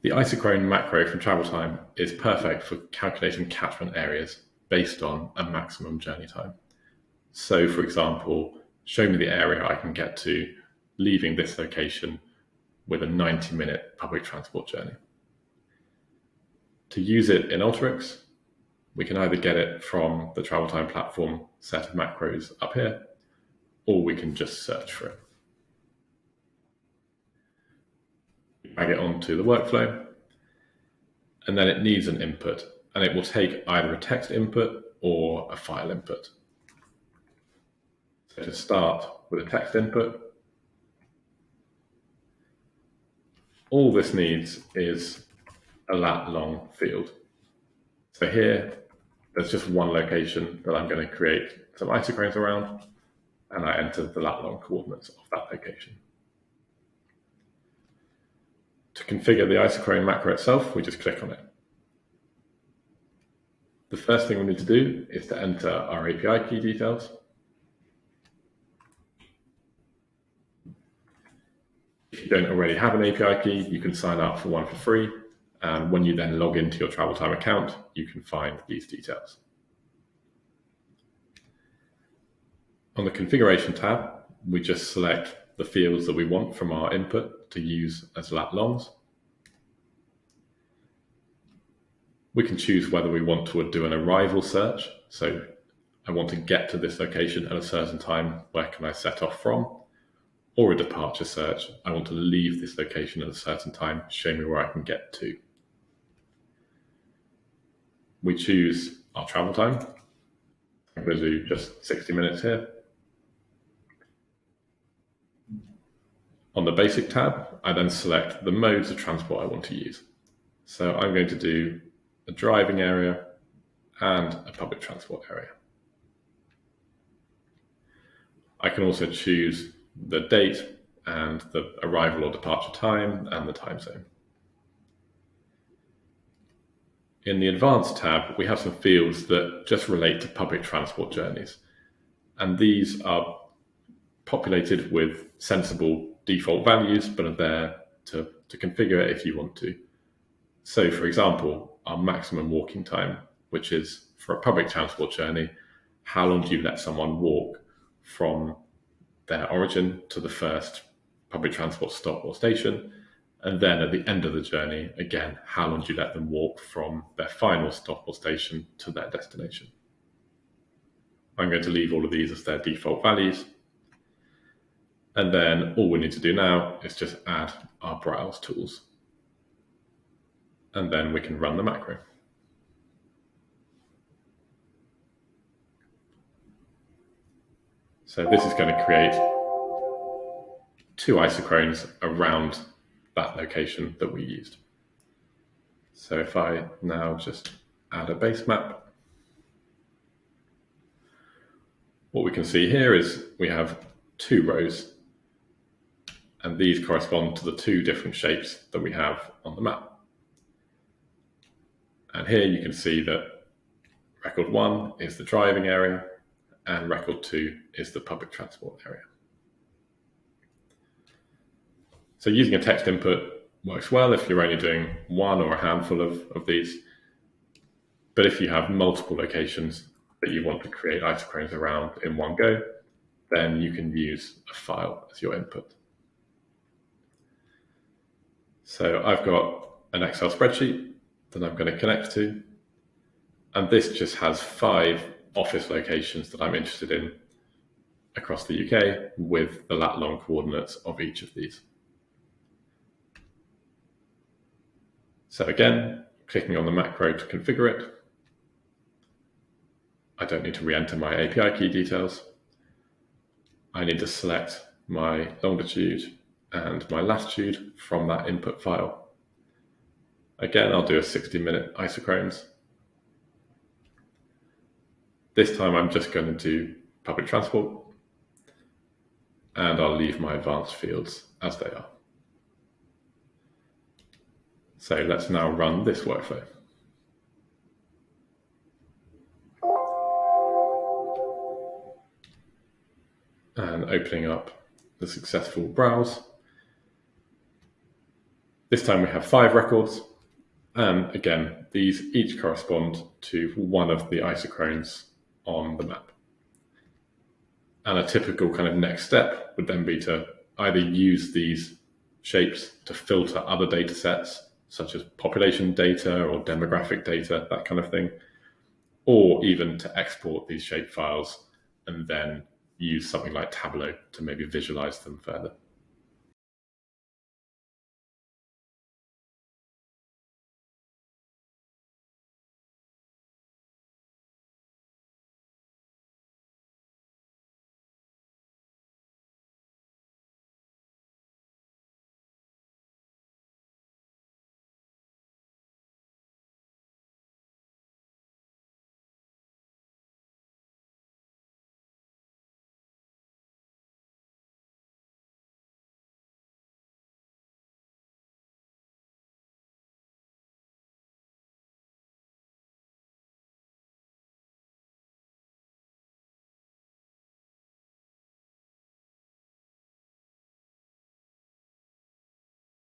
The isochrone macro from TravelTime is perfect for calculating catchment areas based on a maximum journey time. So, for example, show me the area I can get to leaving this location with a 90-minute public transport journey. To use it in Alteryx, we can either get it from the TravelTime platform set of macros up here, or we can just search for it. Drag it onto the workflow, and then it needs an input, and it will take either a text input or a file input. So to start with a text input, all this needs is a lat-long field. So here, there's just one location that I'm going to create some isochrones around, and I enter the lat-long coordinates of that location. To configure the isochrone macro itself, we just click on it. The first thing we need to do is to enter our API key details. If you don't already have an API key, you can sign up for one for free. And when you then log into your TravelTime account, you can find these details. On the configuration tab, we just select the fields that we want from our input to use as lat-longs. We can choose whether we want to do an arrival search. So I want to get to this location at a certain time, where can I set off from? Or a departure search, I want to leave this location at a certain time, show me where I can get to. We choose our travel time. I'm going to do just 60 minutes here. On the basic tab, I then select the modes of transport I want to use. So I'm going to do a driving area and a public transport area. I can also choose the date and the arrival or departure time and the time zone. In the advanced tab, we have some fields that just relate to public transport journeys. And these are populated with sensible default values, but are there to configure it if you want to. So for example, our maximum walking time, which is for a public transport journey, how long do you let someone walk from their origin to the first public transport stop or station? And then at the end of the journey, again, how long do you let them walk from their final stop or station to their destination? I'm going to leave all of these as their default values. And then all we need to do now is just add our browse tools. And then we can run the macro. So this is going to create two isochrones around that location that we used. So if I now just add a base map, what we can see here is we have two rows, and these correspond to the two different shapes that we have on the map. And here you can see that record 1 is the driving area and record 2 is the public transport area. So using a text input works well if you're only doing one or a handful of these. But if you have multiple locations that you want to create isochrones around in one go, then you can use a file as your input. So I've got an Excel spreadsheet that I'm going to connect to, and this just has 5 office locations that I'm interested in across the UK with the lat-long coordinates of each of these. So again, clicking on the macro to configure it. I don't need to re-enter my API key details. I need to select my longitude and my latitude from that input file. Again, I'll do a 60-minute isochrones. This time I'm just going to do public transport, and I'll leave my advanced fields as they are. So let's now run this workflow. And opening up the successful browse. This time we have 5 records. And again, these each correspond to one of the isochrones on the map. And a typical kind of next step would then be to either use these shapes to filter other data sets, such as population data or demographic data, that kind of thing, or even to export these shape files and then use something like Tableau to maybe visualize them further.